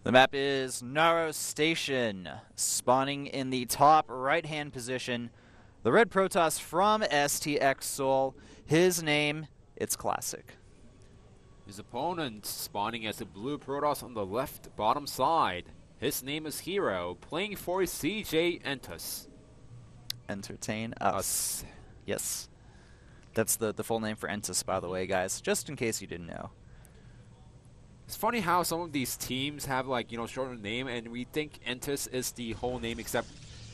The map is Naro Station, spawning in the top right-hand position. The red Protoss from STX Seoul. His name, it's Classic. His opponent spawning as a blue Protoss on the left bottom side. His name is herO, playing for CJ Entus. Entertain us. Yes. That's the full name for Entus, by the way, guys, just in case you didn't know. It's funny how some of these teams have, like, shorter name, and we think Entus is the whole name, except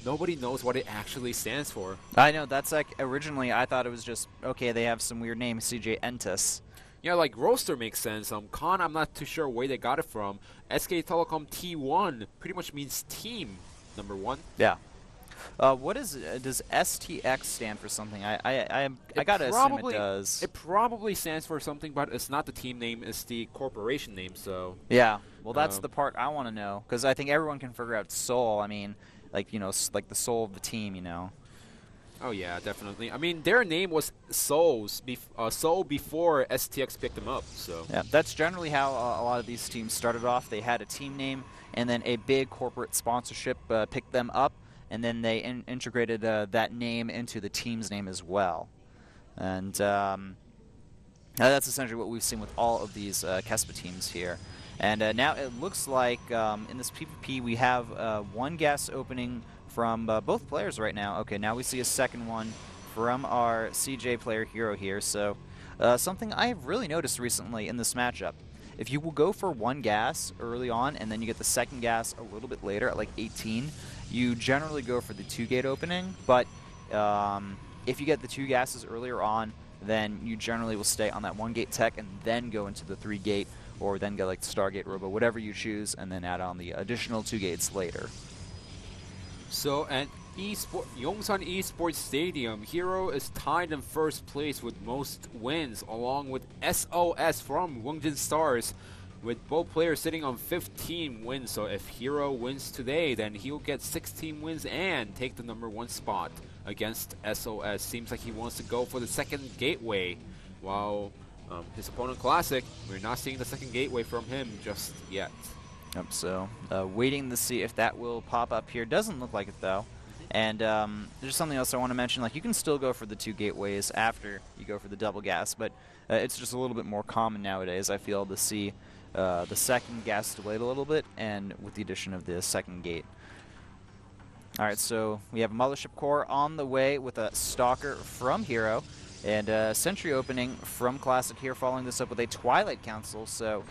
nobody knows what it actually stands for. I know, that's like, originally I thought it was just, okay, they have some weird name, CJ Entus. Yeah, like Roaster makes sense. Khan, I'm not too sure where they got it from. SK Telecom T1 pretty much means team number 1. Yeah. What does STX stand for something? I gotta assume it does. It probably stands for something, but it's not the team name, it's the corporation name, so. Yeah, well that's the part I want to know, because I think everyone can figure out Seoul. I mean, like, like the soul of the team, Oh yeah, definitely. I mean, their name was Seoul before STX picked them up, so. Yeah, that's generally how a lot of these teams started off. They had a team name, and then a big corporate sponsorship picked them up, and then they integrated that name into the team's name as well. And that's essentially what we've seen with all of these Kespa teams here. And now it looks like in this PvP we have one gas opening from both players right now. Okay, now we see a second one from our CJ player herO here. So something I've really noticed recently in this matchup, if you will go for one gas early on and then you get the second gas a little bit later at like 18, you generally go for the 2-gate opening. But if you get the 2 gases earlier on, then you generally will stay on that 1-gate tech and then go into the 3-gate, or then go like Stargate Robo, whatever you choose, and then add on the additional 2 gates later. So at Yongsan Esports Stadium, herO is tied in first place with most wins, along with SOS from Wongjin Stars, with both players sitting on 15 wins. So if herO wins today, then he'll get 16 wins and take the #1 spot against SOS. Seems like he wants to go for the second gateway, while his opponent Classic, we're not seeing the second gateway from him just yet. Yep, so waiting to see if that will pop up here. Doesn't look like it though. And there's something else I want to mention. Like, you can still go for the 2 gateways after you go for the double gas, but it's just a little bit more common nowadays, I feel, to see the second gas delayed a little bit, and with the addition of the second gate. Alright, so we have a Mothership Core on the way with a Stalker from herO, and a Sentry opening from Classic here, following this up with a Twilight Council. So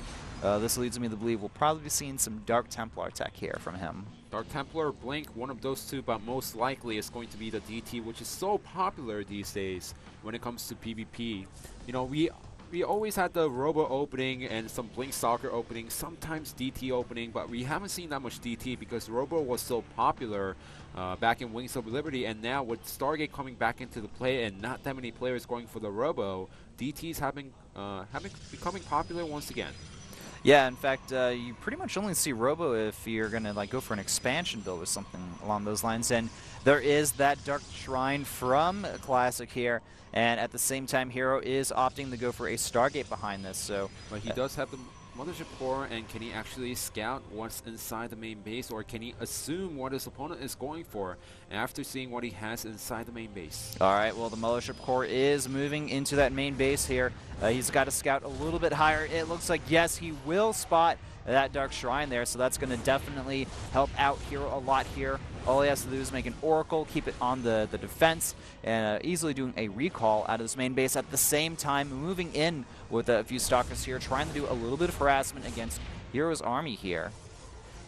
this leads me to believe we'll probably be seeing some Dark Templar tech here from him. Dark Templar, Blink, one of those two, but most likely it's going to be the DT, which is so popular these days when it comes to PvP. We always had the Robo opening and some Blink Stalker opening, sometimes DT opening, but we haven't seen that much DT because Robo was so popular back in Wings of Liberty, and now with Stargate coming back into the play and not that many players going for the Robo, DTs have been becoming popular once again. Yeah, in fact, you pretty much only see Robo if you're going to go for an expansion build or something along those lines. And there is that Dark Shrine from Classic here, and at the same time herO is opting to go for a Stargate behind this. So, but he does have the Mothership Core, and can he actually scout what's inside the main base, or can he assume what his opponent is going for after seeing what he has inside the main base? Alright, well, the Mothership Core is moving into that main base here. He's got to scout a little bit higher. It looks like, yes, he will spot that Dark Shrine there, so that's going to definitely help out herO a lot here. All he has to do is make an Oracle, keep it on the defense, and easily doing a recall out of this main base. At the same time, moving in with a few Stalkers here, trying to do a little bit of harassment against herO's army here.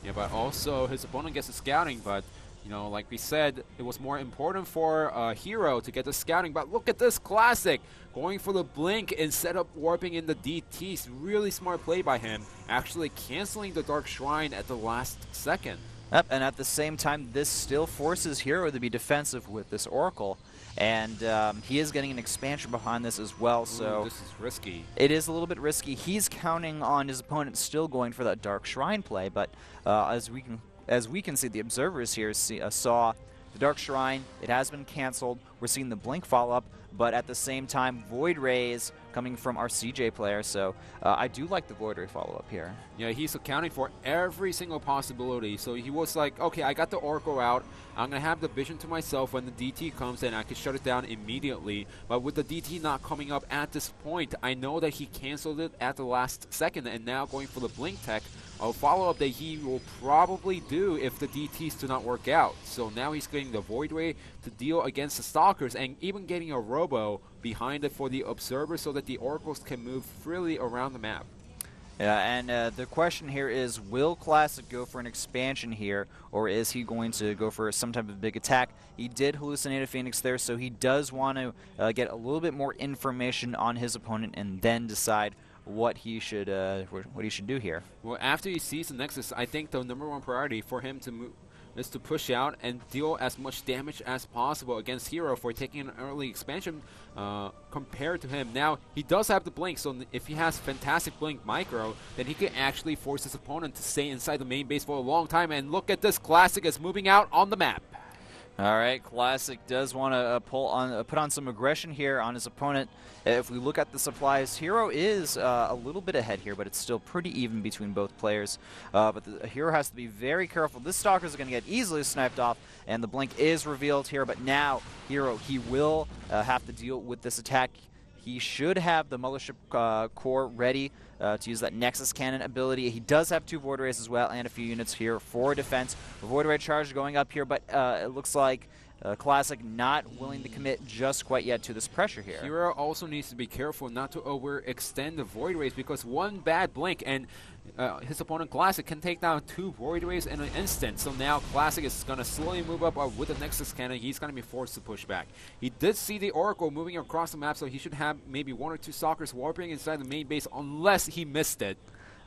Yeah, but also his opponent gets the scouting, but like we said, it was more important for herO to get the scouting. But look at this Classic, going for the Blink instead of warping in the DTs. Really smart play by him, actually canceling the Dark Shrine at the last second. Yep, and at the same time, this still forces herO to be defensive with this Oracle. And he is getting an expansion behind this as well, so this is risky. It is a little bit risky. He's counting on his opponent still going for that Dark Shrine play, but as we can see, the observers here saw the Dark Shrine. It has been canceled. We're seeing the Blink follow up, but at the same time, Void Rays coming from our CJ player. So I do like the Void Ray follow-up here. Yeah, he's accounting for every single possibility. So he was like, okay, I got the Oracle out. I'm going to have the vision to myself when the DT comes and I can shut it down immediately. But with the DT not coming up at this point, I know that he canceled it at the last second and now going for the Blink Tech, a follow-up that he will probably do if the DTs do not work out. So now he's getting the Void Ray to deal against the Stalkers and even getting a Robo behind it for the Observer so that the Oracles can move freely around the map. Yeah, and the question here is, will Classic go for an expansion here, or is he going to go for some type of big attack? He did hallucinate a Phoenix there, so he does want to get a little bit more information on his opponent and then decide what he should do here. Well, after he sees the Nexus, I think the #1 priority for him to move is to push out and deal as much damage as possible against herO for taking an early expansion compared to him. Now, he does have the Blink, so if he has fantastic Blink Micro, then he can actually force his opponent to stay inside the main base for a long time. And look at this, Classic is moving out on the map. All right, Classic does want to put on some aggression here on his opponent. If we look at the supplies, herO is a little bit ahead here, but it's still pretty even between both players. But the herO has to be very careful. This Stalker is going to get easily sniped off, and the Blink is revealed here. But now, herO, he will have to deal with this attack. He should have the Mothership Core ready to use that Nexus Cannon ability. He does have 2 Void Rays as well and a few units here for defense. The Void Ray charge going up here, but it looks like Classic not willing to commit just quite yet to this pressure here. herO also needs to be careful not to overextend the Void Rays because one bad blink and his opponent Classic can take down 2 Void Rays in an instant. So now Classic is going to slowly move up with the Nexus Cannon. He's going to be forced to push back. He did see the Oracle moving across the map, so he should have maybe 1 or 2 Stalkers warping inside the main base unless he missed it.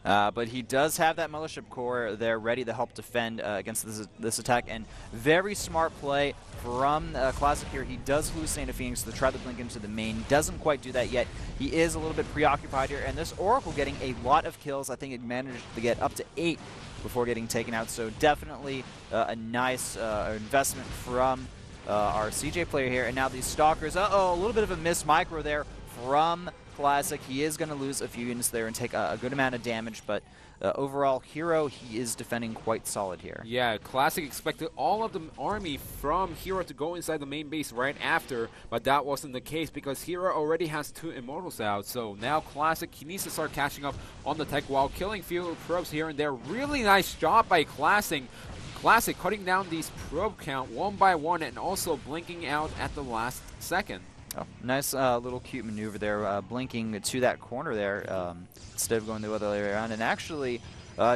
But he does have that Mothership Core there ready to help defend against this attack, and very smart play from Classic here. He does hallucinate a Phoenix to try to blink into the main. Doesn't quite do that yet. He is a little bit preoccupied here, and this Oracle getting a lot of kills. I think it managed to get up to 8 before getting taken out, so definitely a nice investment from our CJ player here. And now these Stalkers, a little bit of a missed micro there from Classic. He is going to lose a few units there and take a good amount of damage, but overall, herO, he is defending quite solid here. Yeah, Classic expected all of the army from herO to go inside the main base right after, but that wasn't the case because herO already has 2 Immortals out. So now Classic, he needs to start catching up on the tech while killing few probes here and there. Really nice job by Classic cutting down these probe count 1 by 1 and also blinking out at the last second. Oh, nice little cute maneuver there, blinking to that corner there instead of going the other way around, and actually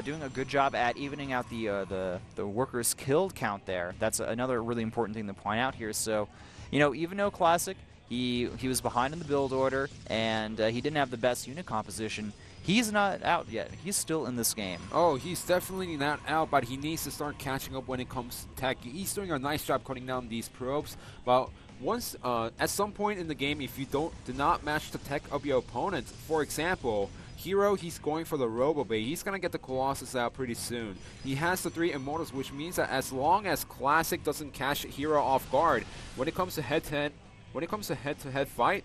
doing a good job at evening out the workers killed count there. That's another really important thing to point out here. So, you know, even though Classic, he was behind in the build order and he didn't have the best unit composition, he's not out yet. He's still in this game. Oh, he's definitely not out, but he needs to start catching up when it comes to tech. He's doing a nice job cutting down these probes, but once at some point in the game, if you do not match the tech of your opponent, for example, herO, he's going for the Robo Bay. He's going to get the Colossus out pretty soon. He has the 3 Immortals, which means that as long as Classic doesn't catch herO off guard, when it comes to head-to-head fight,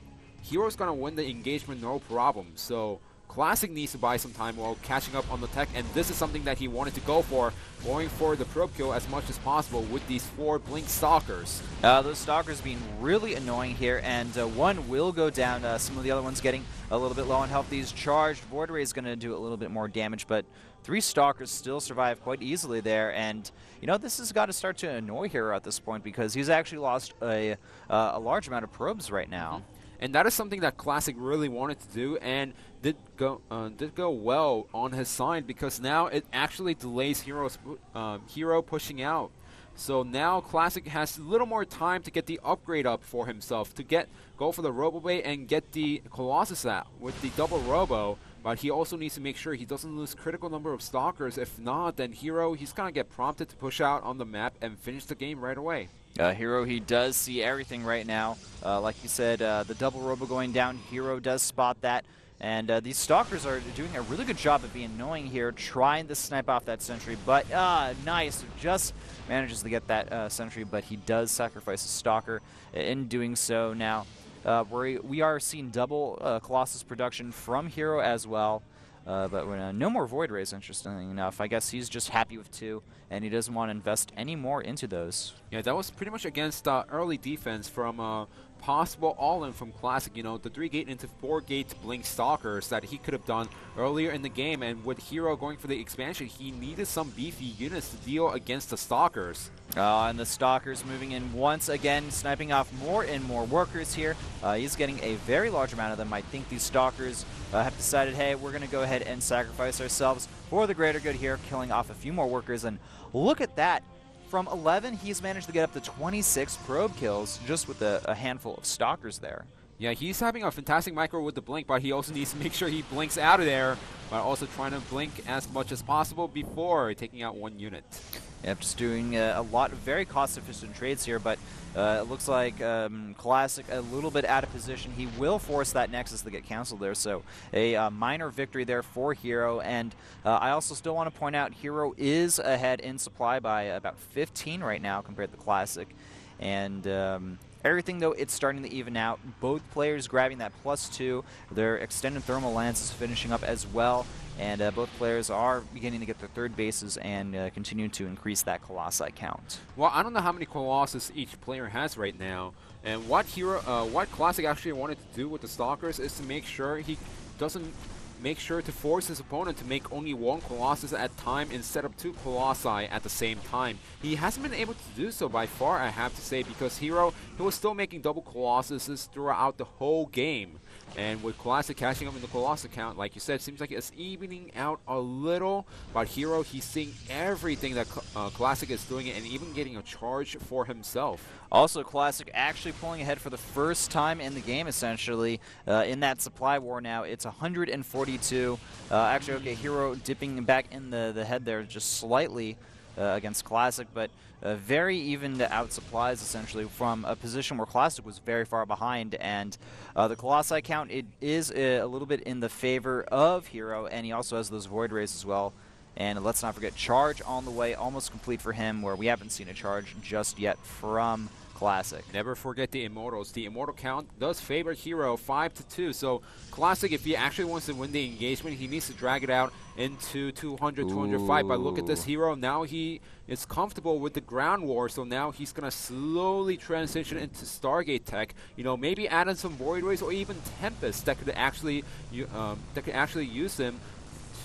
herO's going to win the engagement no problem. So Classic needs to buy some time while catching up on the tech, and this is something that he wanted to go for, going for the probe kill as much as possible with these 4 Blink Stalkers. Those Stalkers being really annoying here, and one will go down. Some of the other ones getting a little bit low on health. These charged Void Ray is going to do a little bit more damage, but 3 Stalkers still survive quite easily there, and you know, this has got to start to annoy herO at this point because he's actually lost a large amount of probes right now. And that is something that Classic really wanted to do and did go well on his side because now it actually delays herO pushing out. So now Classic has a little more time to get the upgrade up for himself, to go for the Robo Bay and get the Colossus out with the double Robo. But he also needs to make sure he doesn't lose critical number of Stalkers. If not, then herO, he's going to get prompted to push out on the map and finish the game right away. herO, he does see everything right now. Like you said, the double Robo going down, herO does spot that. And these Stalkers are doing a really good job of being annoying here, trying to snipe off that sentry. But, nice. Just manages to get that sentry, but he does sacrifice a Stalker in doing so. Now, we are seeing double Colossus production from herO as well. But no more Void Rays, interestingly enough. I guess he's just happy with 2, and he doesn't want to invest any more into those. Yeah, that was pretty much against early defense from possible all-in from Classic. You know, the 3-gate into 4-gate Blink Stalkers that he could have done earlier in the game. And with herO going for the expansion, he needed some beefy units to deal against the Stalkers. And the Stalkers moving in once again, sniping off more and more workers here. He's getting a very large amount of them. I think these Stalkers have decided, hey, we're going to go ahead and sacrifice ourselves for the greater good here, killing off a few more workers. And look at that. From 11, he's managed to get up to 26 probe kills just with a handful of Stalkers there. Yeah, he's having a fantastic micro with the blink, but he also needs to make sure he blinks out of there, but also trying to blink as much as possible before taking out 1 unit. Yep, just doing a lot of very cost-efficient trades here, but it looks like Classic a little bit out of position. He will force that Nexus to get canceled there, so a minor victory there for herO. And I also still want to point out herO is ahead in supply by about 15 right now compared to Classic. And everything, though, it's starting to even out. Both players grabbing that +2. Their extended thermal lance is finishing up as well. And both players are beginning to get their 3rd bases and continue to increase that Colossi count. Well, I don't know how many Colossus each player has right now. And what what Classic actually wanted to do with the Stalkers is to make sure he doesn't make sure to force his opponent to make only 1 Colossus at a time instead of 2 Colossi at the same time. He hasn't been able to do so by far, I have to say, because herO, he was still making double Colossuses throughout the whole game. And with Classic catching up in the Colossus count, like you said, seems like it's evening out a little. But herO, he's seeing everything that Classic is doing and even getting a charge for himself. Also, Classic actually pulling ahead for the first time in the game, essentially, in that supply war now. It's 142. Actually, okay, herO dipping back in the head there just slightly against Classic, but very even out supplies, essentially, from a position where Classic was very far behind. And the Colossi count, it is a little bit in the favor of herO, and he also has those Void Rays as well. And let's not forget, Charge on the way, almost complete for him, where we haven't seen a Charge just yet from Classic. Never forget the Immortals. The Immortal count does favor herO 5-2. So Classic, if he actually wants to win the engagement, he needs to drag it out into 200, 205. But look at this herO. Now he is comfortable with the ground war. So now he's going to slowly transition into Stargate tech. You know, maybe add in some Void Rays or even Tempest that could actually use him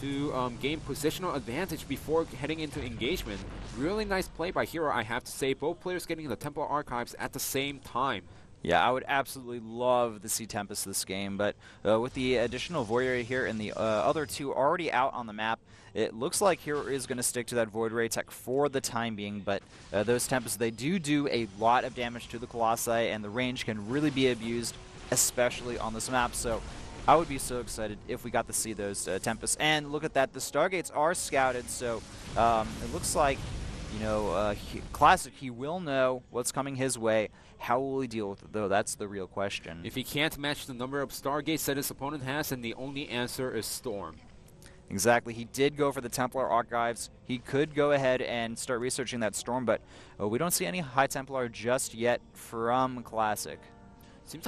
to gain positional advantage before heading into engagement. Really nice play by herO, I have to say. Both players getting the Templar Archives at the same time. Yeah, I would absolutely love to see Tempest this game, but with the additional Void Ray here and the other 2 already out on the map, it looks like herO is going to stick to that Void Ray tech for the time being, but those Tempests, they do a lot of damage to the Colossi, and the range can really be abused, especially on this map. So I would be so excited if we got to see those Tempests. And look at that, the Stargates are scouted, so it looks like, you know, Classic, he will know what's coming his way. How will he deal with it, though? That's the real question. If he can't match the number of Stargates that his opponent has, then the only answer is Storm. Exactly. He did go for the Templar Archives. He could go ahead and start researching that Storm, but we don't see any High Templar just yet from Classic. Seems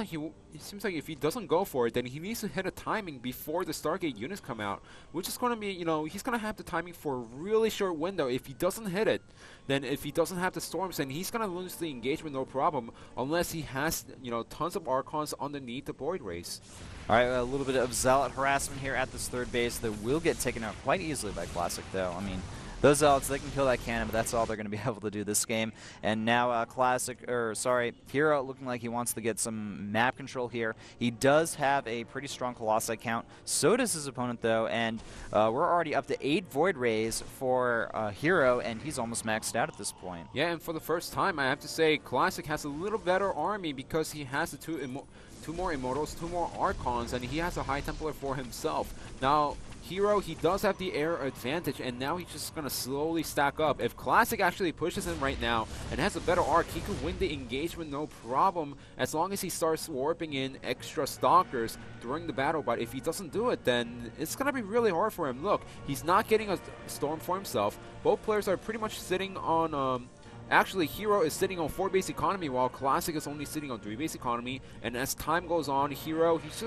like if he doesn't go for it, then he needs to hit a timing before the Stargate units come out, which is going to be, you know, he's going to have the timing for a really short window. If he doesn't hit it, then if he doesn't have the Storms, then he's going to lose the engagement no problem, unless he has, you know, tons of Archons underneath the Void Rays. All right, a little bit of Zealot harassment here at this 3rd base that will get taken out quite easily by Classic, though. I mean, those Zealots, they can kill that cannon, but that's all they're going to be able to do this game. And now herO looking like he wants to get some map control here. He does have a pretty strong Colossi count. So does his opponent, though, and we're already up to 8 Void Rays for herO, and he's almost maxed out at this point. Yeah, and for the first time, I have to say, Classic has a little better army because he has the 2 more Immortals, 2 more Archons, and he has a High Templar for himself. Now, herO, he does have the air advantage, and now he's just going to slowly stack up. If Classic actually pushes him right now and has a better arc, he could win the engagement no problem, as long as he starts warping in extra Stalkers during the battle. But if he doesn't do it, then it's going to be really hard for him. Look, he's not getting a Storm for himself. Both players are pretty much sitting on Actually, herO is sitting on 4 base economy while Classic is only sitting on 3 base economy. And as time goes on, herO, he's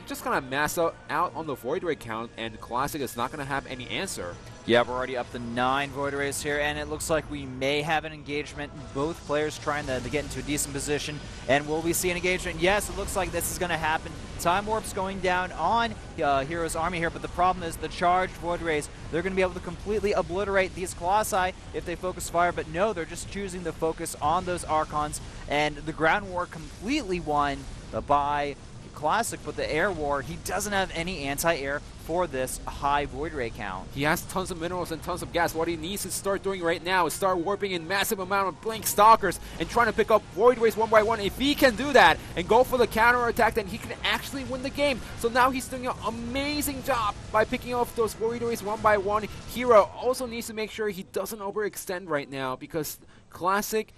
just gonna mass out on the Void Ray count, and Classic is not gonna have any answer. Yeah, we're already up to 9 Void Rays here, and it looks like we may have an engagement. Both players trying to get into a decent position. And will we see an engagement? Yes, it looks like this is going to happen. Time Warp's going down on herO's army here, but the problem is the charged Void Rays. They're going to be able to completely obliterate these Colossi if they focus fire, but no, they're just choosing to focus on those Archons. And the ground war completely won by Classic, but the air war, he doesn't have any anti-air for this high Void Ray count. He has tons of minerals and tons of gas. What he needs to start doing right now is start warping in massive amount of Blink Stalkers and trying to pick up Void Rays one by one. If he can do that and go for the counter attack, then he can actually win the game. So now he's doing an amazing job by picking off those Void Rays one by one. herO also needs to make sure he doesn't overextend right now, because Classic,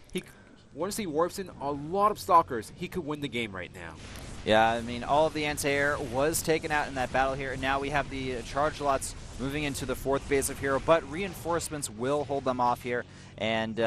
once he warps in a lot of Stalkers, he could win the game right now. Yeah, I mean, all of the anti-air was taken out in that battle here, and now we have the charge lots moving into the 4th base of herO, but reinforcements will hold them off here, and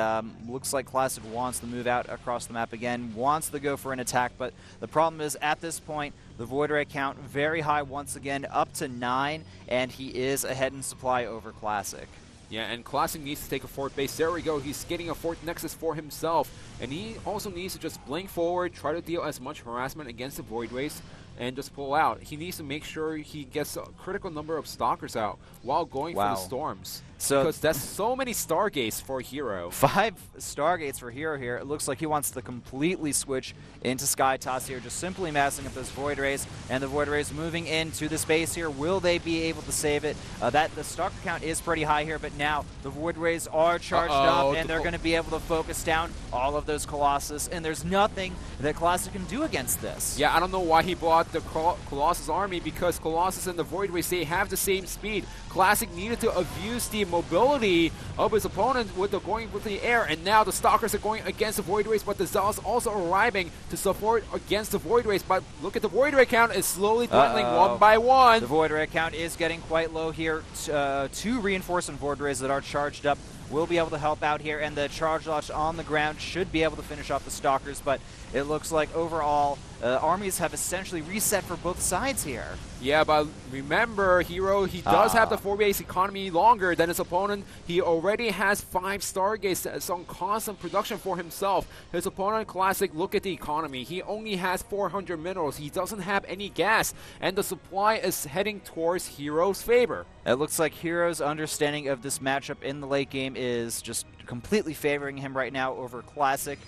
looks like Classic wants to move out across the map again, wants to go for an attack, but the problem is, at this point, the Void Ray count very high once again, up to 9, and he is ahead in supply over Classic. Yeah, and Classic needs to take a 4th base. There we go. He's getting a 4th Nexus for himself. And he also needs to just blink forward, try to deal as much harassment against the Void Rays, and just pull out. He needs to make sure he gets a critical number of Stalkers out while going for the Storms. Because that's so many Stargates for herO. 5 Stargates for herO here. It looks like he wants to completely switch into Sky Toss here, just simply massing up those Void Rays, and the Void Rays moving into the space here. Will they be able to save it? The Stalker count is pretty high here, but now the Void Rays are charged up, and they're going to be able to focus down all of those Colossus, and there's nothing that Classic can do against this. Yeah, I don't know why he brought the Colossus army, because Colossus and the Void Rays, they have the same speed. Classic needed to abuse the mobility of his opponent with going with the air, and now the Stalkers are going against the Void Rays, but the Zealots also arriving to support against the Void Rays. But look at the Void Ray count is slowly dwindling one by one. The Void Ray count is getting quite low here. 2 reinforcement Void Rays that are charged up will be able to help out here, and the charge launch on the ground should be able to finish off the Stalkers, but it looks like overall armies have essentially reset for both sides here. Yeah, but remember, herO, he does have the 4 base economy longer than his opponent. He already has 5 Stargates that's on constant production for himself. His opponent, Classic, look at the economy. He only has 400 minerals. He doesn't have any gas, and the supply is heading towards herO's favor. It looks like herO's understanding of this matchup in the late game is just completely favoring him right now over Classic.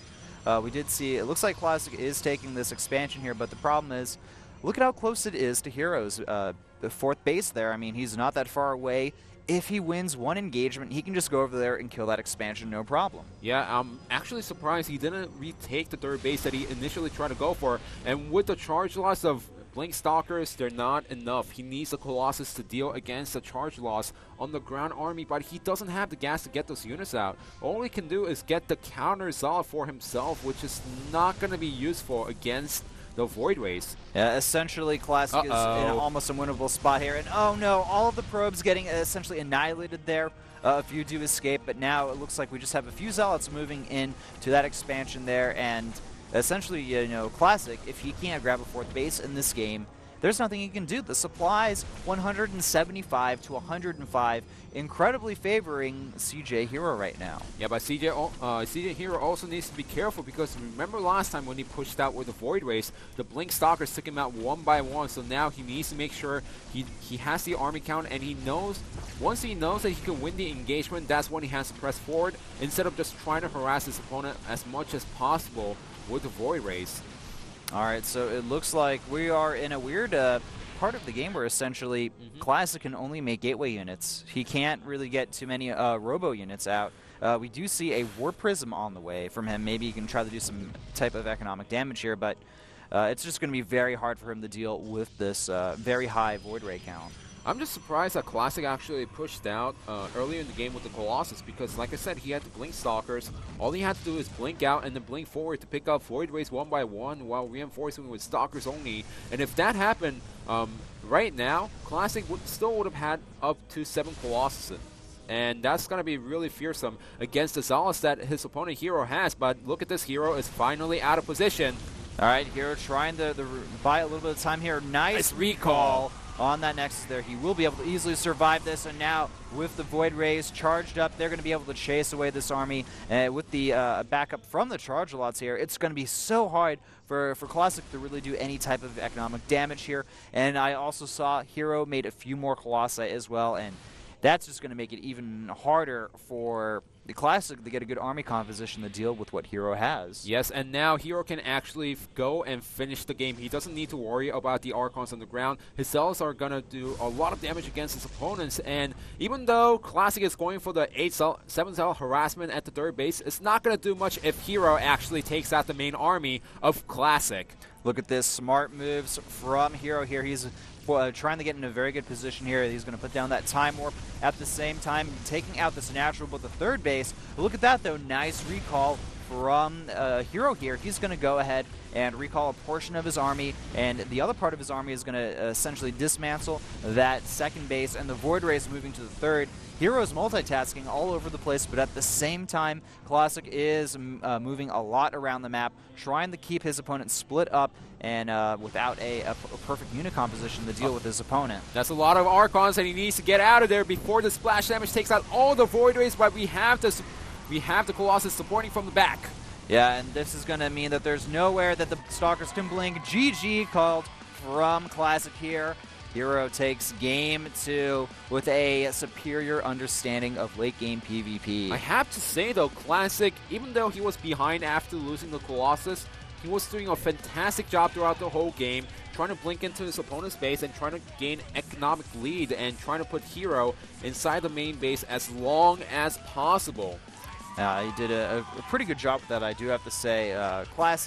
We did see, it looks like Classic is taking this expansion here, but the problem is, look at how close it is to herO's the 4th base there. I mean, he's not that far away. If he wins one engagement, he can just go over there and kill that expansion, no problem. Yeah, I'm actually surprised he didn't retake the 3rd base that he initially tried to go for. And with the charge loss of Blink Stalkers, they're not enough. He needs the Colossus to deal against the charge loss on the ground army, but he doesn't have the gas to get those units out. All he can do is get the counter Zealot for himself, which is not going to be useful against the Void Rays. Yeah, essentially Classic is in an almost unwinnable spot here, and oh no, all of the probes getting essentially annihilated there. A few do escape, but now it looks like we just have a few Zealots moving in to that expansion there, and essentially, you know, Classic, if he can't grab a 4th base in this game, there's nothing he can do. The supplies 175 to 105, incredibly favoring CJ herO right now. Yeah, but CJ herO also needs to be careful, because remember last time when he pushed out with the Void Rays, the Blink Stalkers took him out one by one, so now he needs to make sure he has the army count, and he knows, once he knows that he can win the engagement, that's when he has to press forward, instead of just trying to harass his opponent as much as possible with the Void Rays. Alright, so it looks like we are in a weird part of the game where essentially Classic can only make gateway units. He can't really get too many robo units out. We do see a War Prism on the way from him. Maybe he can try to do some type of economic damage here, but it's just going to be very hard for him to deal with this very high Void Ray count. I'm just surprised that Classic actually pushed out earlier in the game with the Colossus, because like I said, he had the Blink Stalkers. All he had to do is blink out and then blink forward to pick up Void Rays one by one while reinforcing with Stalkers only. And if that happened, right now, Classic still would have had up to 7 Colossuses. and that's going to be really fearsome against the Zealous that his opponent herO has. But look at this, herO is finally out of position. All right, herO trying to buy a little bit of time here. Nice recall on that Nexus there. He will be able to easily survive this, and now with the Void Rays charged up, they're going to be able to chase away this army. With the backup from the Charge Lots here, it's going to be so hard for Classic to really do any type of economic damage here. And I also saw herO made a few more Colossi as well, and that's just going to make it even harder for the Classic to get a good army composition to deal with what herO has. Yes, and now herO can actually go and finish the game. He doesn't need to worry about the Archons on the ground. His Zealots are going to do a lot of damage against his opponents, and even though Classic is going for the 7-cell harassment at the third base, it's not going to do much if herO actually takes out the main army of Classic. Look at this, smart moves from herO here. He's trying to get in a very good position here. He's going to put down that Time Warp at the same time, taking out this natural, but the third base. Look at that, though. Nice recall from herO here. He's going to go ahead and recall a portion of his army, and the other part of his army is going to essentially dismantle that second base, and the Void Rays moving to the third. herO's multitasking all over the place, but at the same time, Classic is moving a lot around the map, trying to keep his opponent split up and without a perfect unit composition to deal with his opponent. That's a lot of Archons, and he needs to get out of there before the splash damage takes out all the Void Rays, but we have the Colossus supporting from the back. Yeah, and this is going to mean that there's nowhere that the Stalkers can blink. GG called from Classic here. herO takes game 2 with a superior understanding of late game PvP. I have to say though, Classic, even though he was behind after losing the Colossus, he was doing a fantastic job throughout the whole game, trying to blink into his opponent's base and trying to gain economic lead and trying to put herO inside the main base as long as possible. He did a pretty good job with that, I do have to say. Classic